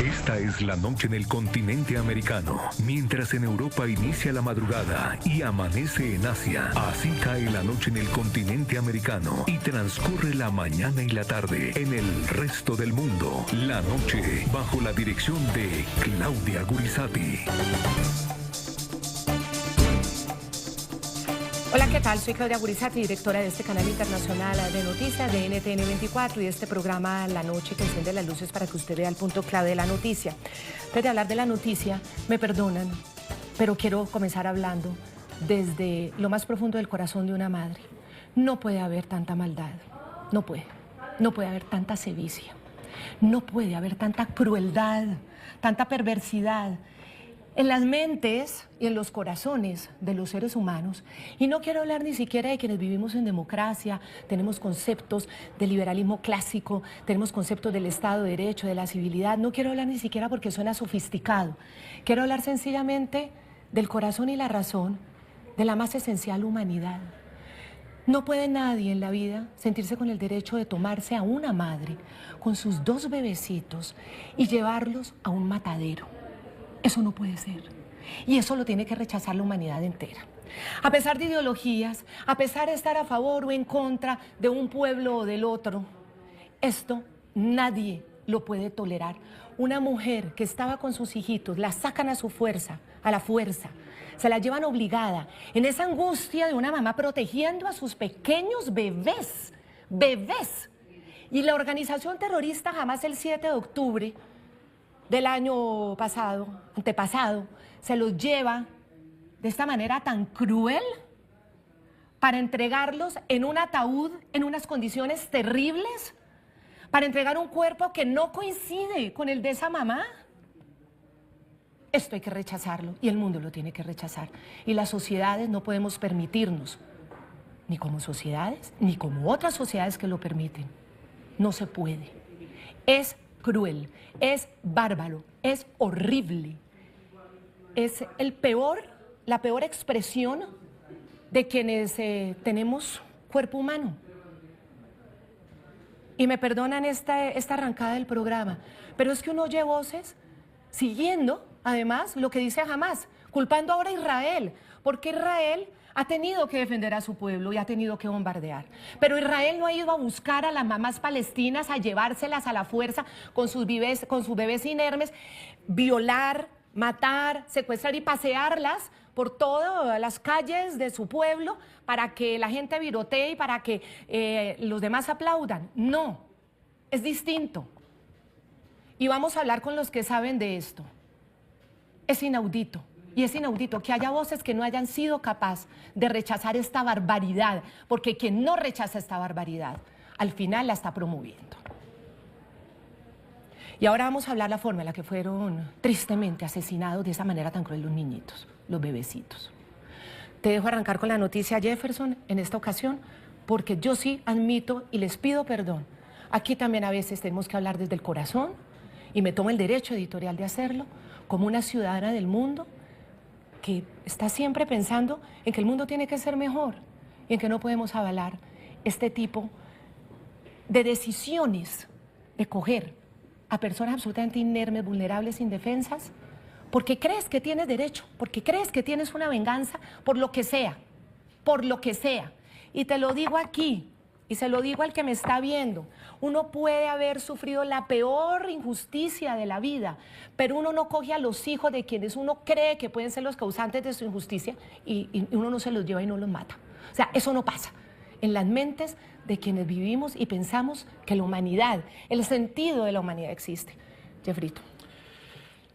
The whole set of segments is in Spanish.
Esta es la noche en el continente americano, mientras en Europa inicia la madrugada y amanece en Asia. Así cae la noche en el continente americano y transcurre la mañana y la tarde en el resto del mundo. La noche bajo la dirección de Claudia Gurizati. Hola, ¿qué tal? Soy Claudia Gurizati, directora de este canal internacional de noticias de NTN 24 y de este programa La Noche que enciende las luces para que usted vea el punto clave de la noticia. Antes de hablar de la noticia, me perdonan, pero quiero comenzar hablando desde lo más profundo del corazón de una madre. No puede haber tanta maldad, no puede haber tanta sevicia, no puede haber tanta crueldad, tanta perversidad en las mentes y en los corazones de los seres humanos. Y no quiero hablar ni siquiera de quienes vivimos en democracia, tenemos conceptos del liberalismo clásico, tenemos conceptos del Estado de Derecho, de la civilidad. No quiero hablar ni siquiera porque suena sofisticado. Quiero hablar sencillamente del corazón y la razón de la más esencial humanidad. No puede nadie en la vida sentirse con el derecho de tomarse a una madre con sus 2 bebecitos y llevarlos a un matadero. Eso no puede ser. Y eso lo tiene que rechazar la humanidad entera. A pesar de ideologías, a pesar de estar a favor o en contra de un pueblo o del otro, esto nadie lo puede tolerar. Una mujer que estaba con sus hijitos, la sacan a la fuerza, se la llevan obligada, en esa angustia de una mamá protegiendo a sus pequeños bebés. Y la organización terrorista Hamas el 7 de octubre del año antepasado, se los lleva de esta manera tan cruel para entregarlos en un ataúd, en unas condiciones terribles, para entregar un cuerpo que no coincide con el de esa mamá. Esto hay que rechazarlo y el mundo lo tiene que rechazar. Y las sociedades no podemos permitirnos, ni como sociedades, ni como otras sociedades que lo permiten. No se puede. Es cruel, es bárbaro, es horrible. Es la peor expresión de quienes tenemos cuerpo humano. Y me perdonan esta arrancada del programa, pero es que uno oye voces siguiendo, además, lo que dice Hamas, culpando ahora a Israel, porque Israel ha tenido que defender a su pueblo y ha tenido que bombardear. Pero Israel no ha ido a buscar a las mamás palestinas, a llevárselas a la fuerza con sus bebés inermes, violar, matar, secuestrar y pasearlas por todas las calles de su pueblo para que la gente virotee y para que los demás aplaudan. No, es distinto. Y vamos a hablar con los que saben de esto. Es inaudito. Y es inaudito que haya voces que no hayan sido capaces de rechazar esta barbaridad, porque quien no rechaza esta barbaridad, al final la está promoviendo. Y ahora vamos a hablar la forma en la que fueron tristemente asesinados de esa manera tan cruel los niñitos, los bebecitos. Te dejo arrancar con la noticia, Jefferson, en esta ocasión, porque yo sí admito y les pido perdón. Aquí también a veces tenemos que hablar desde el corazón, y me tomo el derecho editorial de hacerlo, como una ciudadana del mundo, que está siempre pensando en que el mundo tiene que ser mejor y en que no podemos avalar este tipo de decisiones de coger a personas absolutamente inermes, vulnerables, indefensas, porque crees que tienes derecho, porque crees que tienes una venganza por lo que sea, por lo que sea. Y te lo digo aquí, y se lo digo al que me está viendo, uno puede haber sufrido la peor injusticia de la vida, pero uno no coge a los hijos de quienes uno cree que pueden ser los causantes de su injusticia y uno no se los lleva y no los mata. O sea, eso no pasa en las mentes de quienes vivimos y pensamos que la humanidad, el sentido de la humanidad existe. Jeffrito.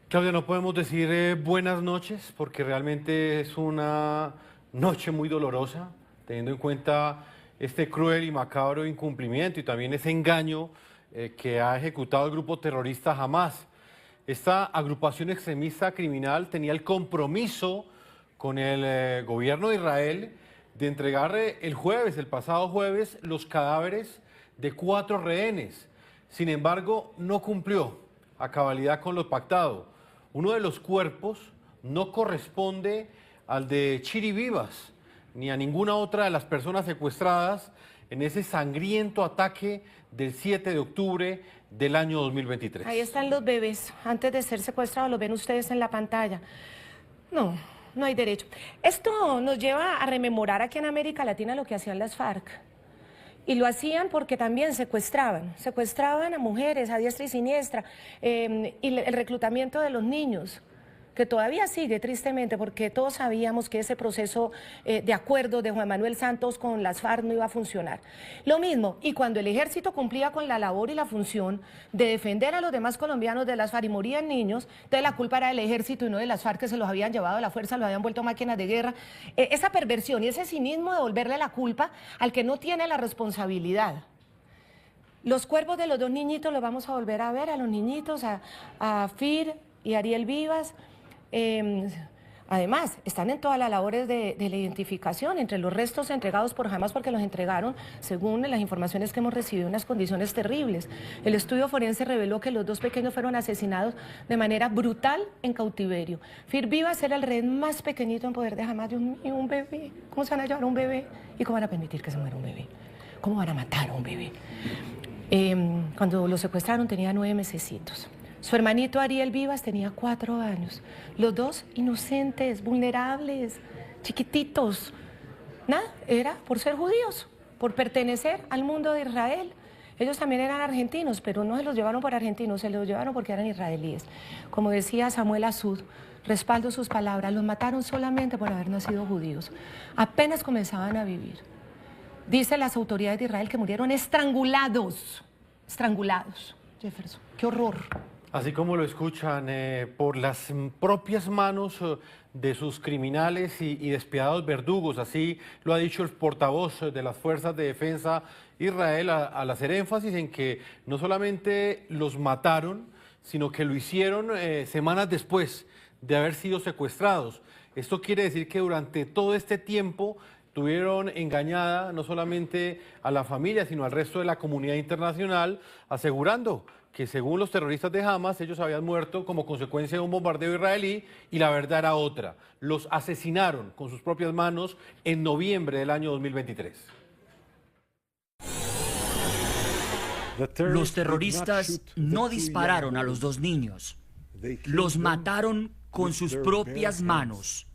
Claudia, no podemos decir buenas noches porque realmente es una noche muy dolorosa, teniendo en cuenta este cruel y macabro incumplimiento y también ese engaño que ha ejecutado el grupo terrorista Hamas. Esta agrupación extremista criminal tenía el compromiso con el gobierno de Israel de entregar el pasado jueves, los cadáveres de 4 rehenes. Sin embargo, no cumplió a cabalidad con lo pactado. Uno de los cuerpos no corresponde al de Chiri Vivas, ni a ninguna otra de las personas secuestradas en ese sangriento ataque del 7 de octubre del año 2023. Ahí están los bebés. Antes de ser secuestrados, los ven ustedes en la pantalla. No, no hay derecho. Esto nos lleva a rememorar aquí en América Latina lo que hacían las FARC. Y lo hacían porque también secuestraban a mujeres a diestra y siniestra, y el reclutamiento de los niños, que todavía sigue tristemente, porque todos sabíamos que ese proceso de acuerdo de Juan Manuel Santos con las FARC no iba a funcionar. Lo mismo, y cuando el ejército cumplía con la labor y la función de defender a los demás colombianos de las FARC y morían niños, entonces la culpa era del ejército y no de las FARC, que se los habían llevado a la fuerza, los habían vuelto máquinas de guerra. Esa perversión y ese cinismo de devolverle la culpa al que no tiene la responsabilidad. Los cuerpos de los dos niñitos los vamos a volver a ver, a los niñitos, a Fir y Ariel Vivas. Además, están en todas las labores de la identificación entre los restos entregados por Hamas, porque los entregaron, según las informaciones que hemos recibido, en unas condiciones terribles. El estudio forense reveló que los dos pequeños fueron asesinados de manera brutal en cautiverio. Fir Vivas era el rehén más pequeñito en poder de Hamas, y un bebé. ¿Cómo se van a llevar a un bebé? ¿Y cómo van a permitir que se muera un bebé? ¿Cómo van a matar a un bebé? Cuando lo secuestraron tenía 9 mesecitos. Su hermanito Ariel Vivas tenía 4 años. Los dos inocentes, vulnerables, chiquititos. Nada, era por ser judíos, por pertenecer al mundo de Israel. Ellos también eran argentinos, pero no se los llevaron por argentinos, se los llevaron porque eran israelíes. Como decía Samuel Azud, respaldo sus palabras, los mataron solamente por haber nacido judíos. Apenas comenzaban a vivir. Dicen las autoridades de Israel que murieron estrangulados. Estrangulados, Jefferson. ¡Qué horror! Así como lo escuchan, por las propias manos de sus criminales y despiadados verdugos. Así lo ha dicho el portavoz de las Fuerzas de Defensa Israel al hacer énfasis en que no solamente los mataron, sino que lo hicieron semanas después de haber sido secuestrados. Esto quiere decir que durante todo este tiempo tuvieron engañada no solamente a la familia, sino al resto de la comunidad internacional, asegurando que según los terroristas de Hamas, ellos habían muerto como consecuencia de un bombardeo israelí, y la verdad era otra. Los asesinaron con sus propias manos en noviembre del año 2023. Los terroristas no dispararon a los dos niños. Los mataron con sus propias manos.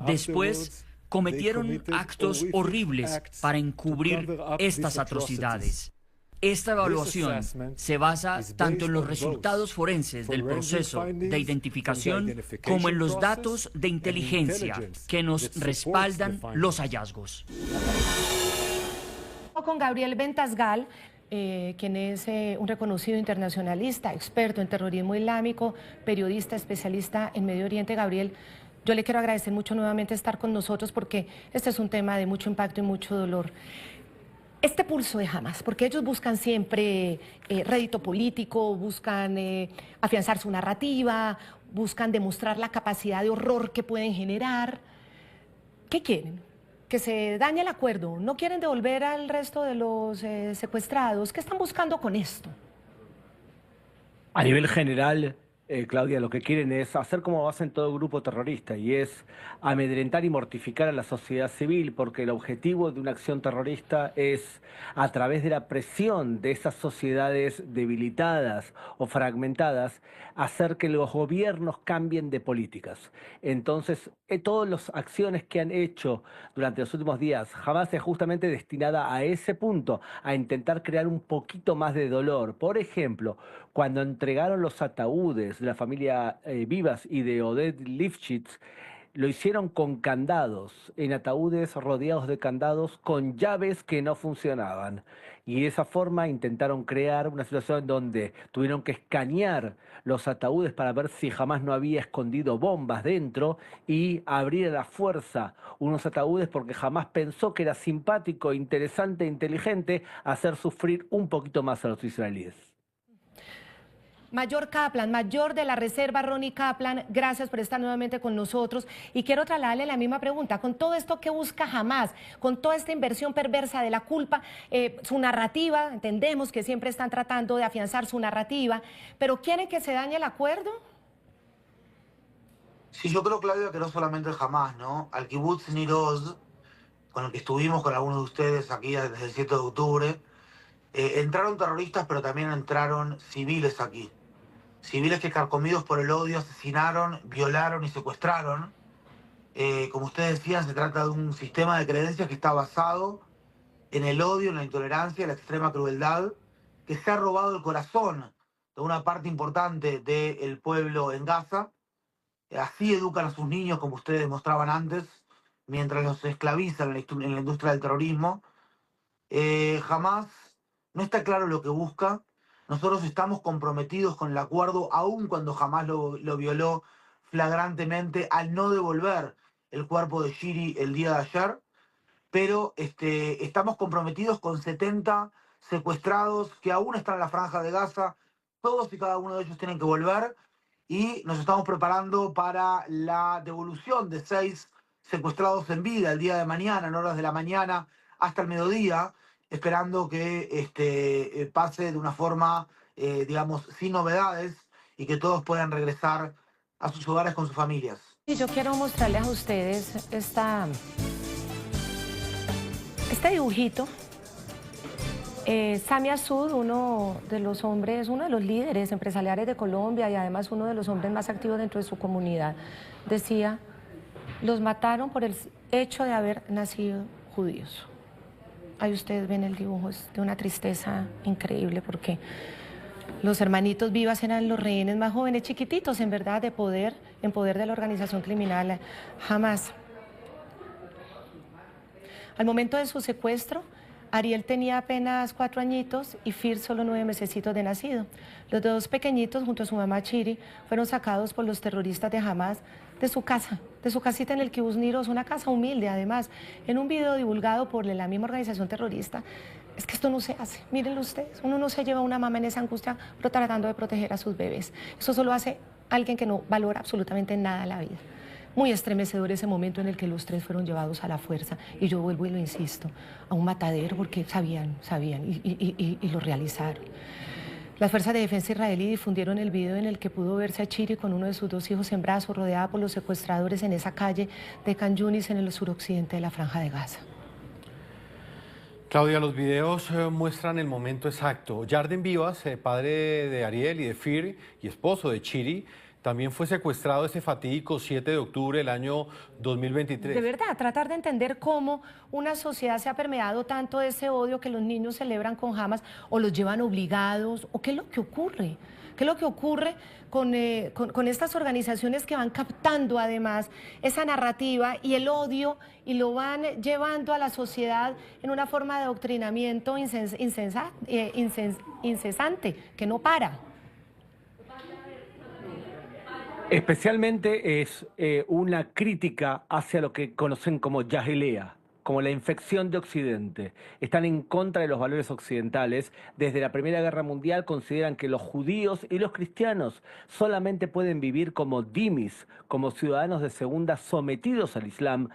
Después cometieron actos horribles para encubrir estas atrocidades. Esta evaluación se basa tanto en los resultados forenses del proceso de identificación como en los datos de inteligencia que nos respaldan los hallazgos. Con Gabriel Ventasgal, quien es un reconocido internacionalista, experto en terrorismo islámico, periodista, especialista en Medio Oriente. Gabriel, yo le quiero agradecer mucho nuevamente estar con nosotros, porque este es un tema de mucho impacto y mucho dolor. Este pulso de Hamas, porque ellos buscan siempre rédito político, buscan afianzar su narrativa, buscan demostrar la capacidad de horror que pueden generar. ¿Qué quieren? Que se dañe el acuerdo. ¿No quieren devolver al resto de los secuestrados? ¿Qué están buscando con esto? A nivel general, Claudia, lo que quieren es hacer como hacen todo grupo terrorista, y es amedrentar y mortificar a la sociedad civil, porque el objetivo de una acción terrorista es, a través de la presión de esas sociedades debilitadas o fragmentadas, hacer que los gobiernos cambien de políticas. Entonces, todas las acciones que han hecho durante los últimos días, Hamas es justamente destinada a ese punto, a intentar crear un poquito más de dolor. Por ejemplo, cuando entregaron los ataúdes de la familia Vivas y de Oded Lifshitz, lo hicieron con candados, en ataúdes rodeados de candados con llaves que no funcionaban. Y de esa forma intentaron crear una situación donde tuvieron que escanear los ataúdes para ver si jamás no había escondido bombas dentro, y abrir a la fuerza unos ataúdes porque jamás pensó que era simpático, interesante e inteligente hacer sufrir un poquito más a los israelíes. Mayor Kaplan, mayor de la Reserva Ronnie Kaplan, gracias por estar nuevamente con nosotros. Y quiero trasladarle la misma pregunta. Con todo esto que busca Hamas, con toda esta inversión perversa de la culpa, su narrativa, entendemos que siempre están tratando de afianzar su narrativa, pero ¿quieren que se dañe el acuerdo? Sí, yo creo, Claudia, que no solamente el Hamas, ¿no? Al Kibbutz Nir Oz con el que estuvimos con algunos de ustedes aquí desde el 7 de octubre, entraron terroristas, pero también entraron civiles aquí. Civiles que, carcomidos por el odio, asesinaron, violaron y secuestraron. Como ustedes decían, se trata de un sistema de creencias que está basado en el odio, en la intolerancia, en la extrema crueldad, que se ha robado el corazón de una parte importante del pueblo en Gaza. Así educan a sus niños, como ustedes mostraban antes, mientras los esclavizan en la industria del terrorismo. Jamás no está claro lo que busca. Nosotros estamos comprometidos con el acuerdo, aun cuando jamás lo violó flagrantemente, al no devolver el cuerpo de Shiri el día de ayer. Pero estamos comprometidos con 70 secuestrados que aún están en la franja de Gaza. Todos y cada uno de ellos tienen que volver y nos estamos preparando para la devolución de 6 secuestrados en vida el día de mañana, en horas de la mañana hasta el mediodía, esperando que pase de una forma, digamos, sin novedades y que todos puedan regresar a sus hogares con sus familias. Y yo quiero mostrarles a ustedes este dibujito. Sami Assoud, uno de los hombres, uno de los líderes empresariales de Colombia y además uno de los hombres más activos dentro de su comunidad, decía: los mataron por el hecho de haber nacido judíos. Ahí ustedes ven el dibujo, es de una tristeza increíble porque los hermanitos vivas eran los rehenes más jóvenes, chiquititos en verdad, en poder de la organización criminal Hamas. Al momento de su secuestro, Ariel tenía apenas 4 añitos y Fir solo 9 mesecitos de nacido. Los dos pequeñitos, junto a su mamá Shiri, fueron sacados por los terroristas de Hamas de su casa, de su casita en el Kibbutz Nir Oz, una casa humilde además. En un video divulgado por la misma organización terrorista, es que esto no se hace. Mírenlo ustedes, uno no se lleva a una mamá en esa angustia, pero tratando de proteger a sus bebés. Eso solo hace alguien que no valora absolutamente nada la vida. Muy estremecedor ese momento en el que los 3 fueron llevados a la fuerza, y yo vuelvo y lo insisto, a un matadero, porque sabían, y lo realizaron. Las fuerzas de defensa israelí difundieron el video en el que pudo verse a Shiri con uno de sus 2 hijos en brazos, rodeada por los secuestradores en esa calle de Khan Yunis, en el suroccidente de la Franja de Gaza. Claudia, los videos muestran el momento exacto. Yarden Vivas, padre de Ariel y de Fir y esposo de Shiri, también fue secuestrado ese fatídico 7 de octubre del año 2023. De verdad, tratar de entender cómo una sociedad se ha permeado tanto de ese odio que los niños celebran con Hamas o los llevan obligados, o qué es lo que ocurre. ¿Qué es lo que ocurre con estas organizaciones que van captando además esa narrativa y el odio y lo van llevando a la sociedad en una forma de adoctrinamiento incesante, que no para? Especialmente es una crítica hacia lo que conocen como Yahilea, como la infección de Occidente. Están en contra de los valores occidentales. Desde la Primera Guerra Mundial consideran que los judíos y los cristianos solamente pueden vivir como dhimis, como ciudadanos de segunda sometidos al Islam,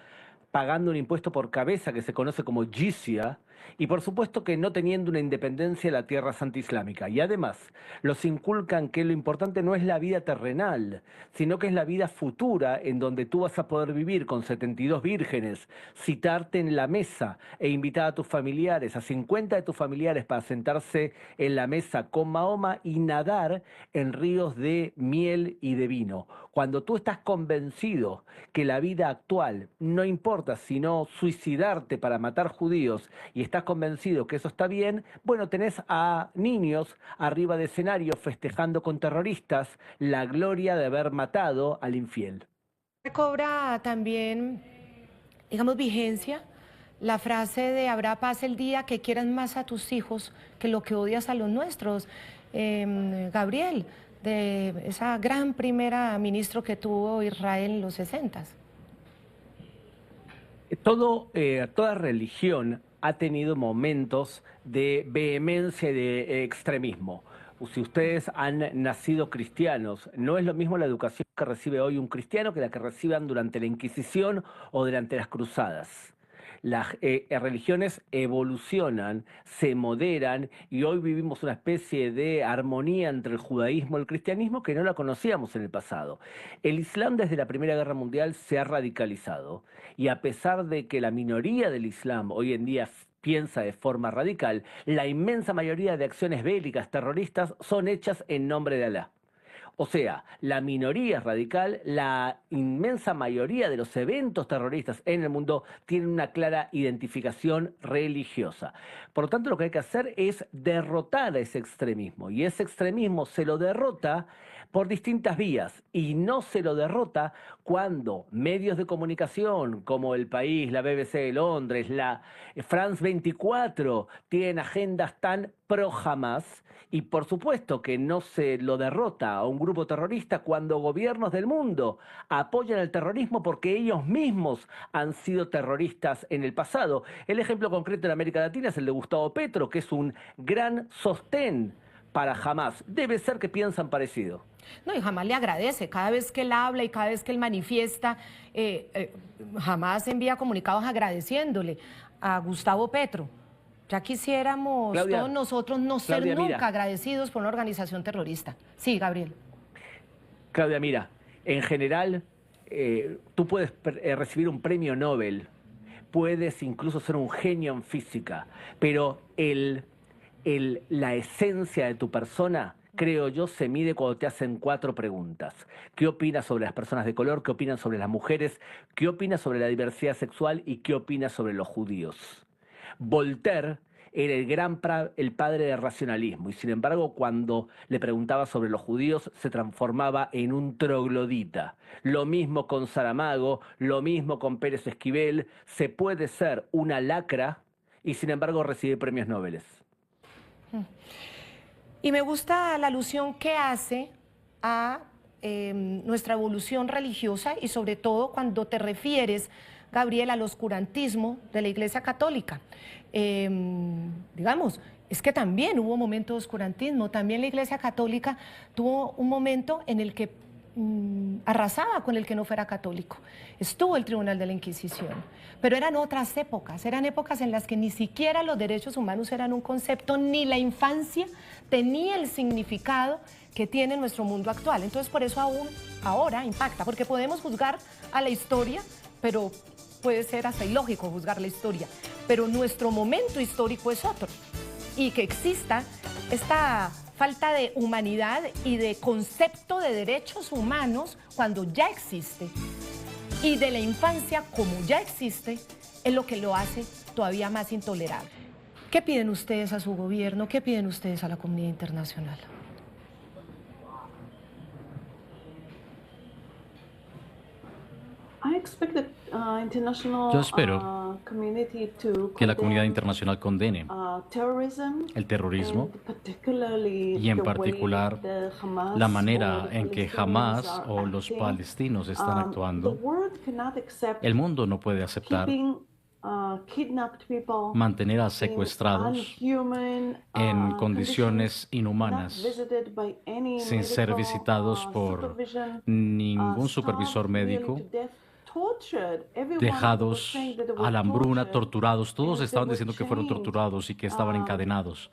pagando un impuesto por cabeza que se conoce como jizya, y por supuesto que no teniendo una independencia de la tierra santa islámica. Y además los inculcan que lo importante no es la vida terrenal, sino que es la vida futura, en donde tú vas a poder vivir con 72 vírgenes, citarte en la mesa e invitar a tus familiares, a 50 de tus familiares, para sentarse en la mesa con Mahoma y nadar en ríos de miel y de vino. Cuando tú estás convencido que la vida actual no importa, sino suicidarte para matar judíos, y estás convencido que eso está bien, bueno, tenés a niños arriba de escenarios festejando con terroristas la gloria de haber matado al infiel. Cobra también, digamos, vigencia la frase de: habrá paz el día que quieras más a tus hijos que lo que odias a los nuestros. Gabriel, de esa gran primera ministro que tuvo Israel en los 60s. Toda religión ha tenido momentos de vehemencia y de extremismo. Si ustedes han nacido cristianos, no es lo mismo la educación que recibe hoy un cristiano que la que reciban durante la Inquisición o durante las Cruzadas. Las religiones evolucionan, se moderan y hoy vivimos una especie de armonía entre el judaísmo y el cristianismo que no la conocíamos en el pasado. El Islam desde la Primera Guerra Mundial se ha radicalizado y a pesar de que la minoría del Islam hoy en día piensa de forma radical, la inmensa mayoría de acciones bélicas terroristas son hechas en nombre de Alá. O sea, la minoría es radical, la inmensa mayoría de los eventos terroristas en el mundo tienen una clara identificación religiosa. Por lo tanto, lo que hay que hacer es derrotar a ese extremismo. Y ese extremismo se lo derrota por distintas vías y no se lo derrota cuando medios de comunicación como El País, la BBC de Londres, la France 24 tienen agendas tan pro Hamas y por supuesto que no se lo derrota a un grupo terrorista cuando gobiernos del mundo apoyan el terrorismo porque ellos mismos han sido terroristas en el pasado. El ejemplo concreto en América Latina es el de Gustavo Petro, que es un gran sostén para Hamas. Debe ser que piensan parecido. No, y Hamas le agradece, cada vez que él habla y cada vez que él manifiesta, Hamas envía comunicados agradeciéndole a Gustavo Petro. Ya quisiéramos Claudia, todos nosotros no ser Claudia, nunca mira. agradecidos por una organización terrorista. Sí, Gabriel. Claudia, mira, en general tú puedes recibir un premio Nobel, puedes incluso ser un genio en física, pero la esencia de tu persona, creo yo, se mide cuando te hacen 4 preguntas. ¿Qué opinas sobre las personas de color? ¿Qué opinas sobre las mujeres? ¿Qué opinas sobre la diversidad sexual? ¿Y qué opinas sobre los judíos? Voltaire era el padre del racionalismo y sin embargo cuando le preguntaba sobre los judíos se transformaba en un troglodita. Lo mismo con Saramago, lo mismo con Pérez Esquivel. Se puede ser una lacra y sin embargo recibir premios Nobel. Y me gusta la alusión que hace a nuestra evolución religiosa y sobre todo cuando te refieres, Gabriel, al oscurantismo de la Iglesia Católica. Digamos, es que también hubo momentos de oscurantismo, también la Iglesia Católica tuvo un momento en el que arrasaba con el que no fuera católico. Estuvo el Tribunal de la Inquisición, pero eran otras épocas, eran épocas en las que ni siquiera los derechos humanos eran un concepto, ni la infancia tenía el significado que tiene nuestro mundo actual. Entonces por eso aún ahora impacta, porque podemos juzgar a la historia, pero puede ser hasta ilógico juzgar la historia, pero nuestro momento histórico es otro. Y que exista esta falta de humanidad y de concepto de derechos humanos cuando ya existe, y de la infancia como ya existe, es lo que lo hace todavía más intolerable. ¿Qué piden ustedes a su gobierno? ¿Qué piden ustedes a la comunidad internacional? Yo espero que la comunidad internacional condene el terrorismo y en particular la manera en que Hamas o los palestinos están actuando. El mundo no puede aceptar mantener a secuestrados en condiciones inhumanas, sin ser visitados por ningún supervisor médico, dejados a la hambruna, torturados. Todos estaban diciendo que fueron torturados y que estaban encadenados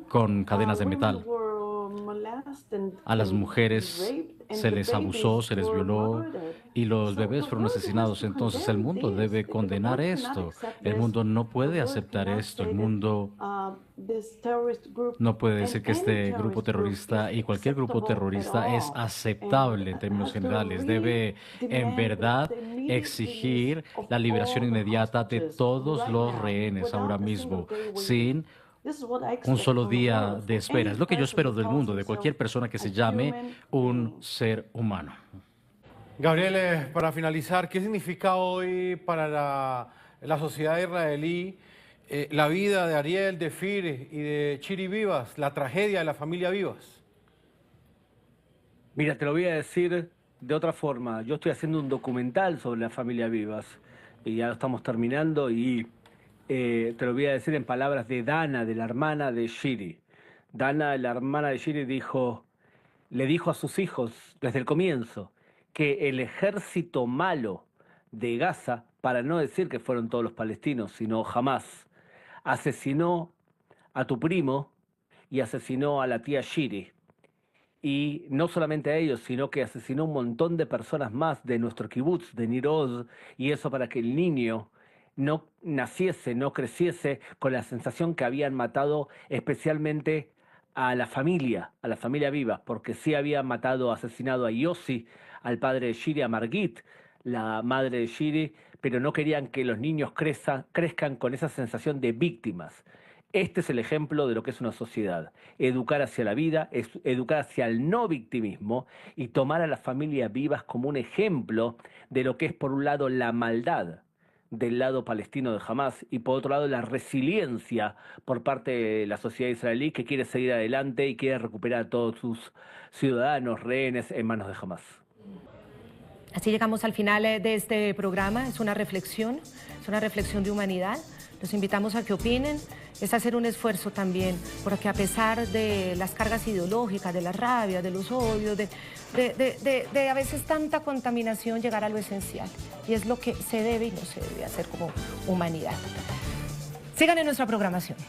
con cadenas de metal. A las mujeres se les abusó, se les violó y los bebés fueron asesinados. Entonces el mundo debe condenar esto. El mundo no puede aceptar esto. El mundo no puede decir que este grupo terrorista y cualquier grupo terrorista es aceptable en términos generales. Debe en verdad exigir la liberación inmediata de todos los rehenes ahora mismo, sin un solo día de espera. Es lo que yo espero del mundo, de cualquier persona que se llame un ser humano. Gabriel, para finalizar, ¿qué significa hoy para la sociedad israelí la vida de Ariel, de Fir y de Chiri Vivas, la tragedia de la familia Vivas? Mira, te lo voy a decir de otra forma. Yo estoy haciendo un documental sobre la familia Vivas y ya lo estamos terminando y te lo voy a decir en palabras de Dana, de la hermana de Shiri. Dana, la hermana de Shiri, le dijo a sus hijos desde el comienzo que el ejército malo de Gaza para no decir que fueron todos los palestinos, sino Hamás, asesinó a tu primo y asesinó a la tía Shiri. Y no solamente a ellos, sino que asesinó un montón de personas más de nuestro kibutz, de Nir Oz, y eso para que el niño no naciese, no creciese con la sensación que habían matado especialmente a la familia viva, porque sí habían matado, asesinado a Yossi, al padre de Shiri, a Margit, la madre de Shiri, pero no querían que los niños crezcan con esa sensación de víctimas. Este es el ejemplo de lo que es una sociedad. Educar hacia la vida, educar hacia el no victimismo y tomar a las familias vivas como un ejemplo de lo que es, por un lado, la maldad del lado palestino de Hamás y, por otro lado, la resiliencia por parte de la sociedad israelí que quiere seguir adelante y quiere recuperar a todos sus ciudadanos, rehenes en manos de Hamás. Así llegamos al final de este programa. Es una reflexión de humanidad. Los invitamos a que opinen, es hacer un esfuerzo también, porque a pesar de las cargas ideológicas, de la rabia, de los odios, de a veces tanta contaminación, llegar a lo esencial. Y es lo que se debe y no se debe hacer como humanidad. Sigan en nuestra programación.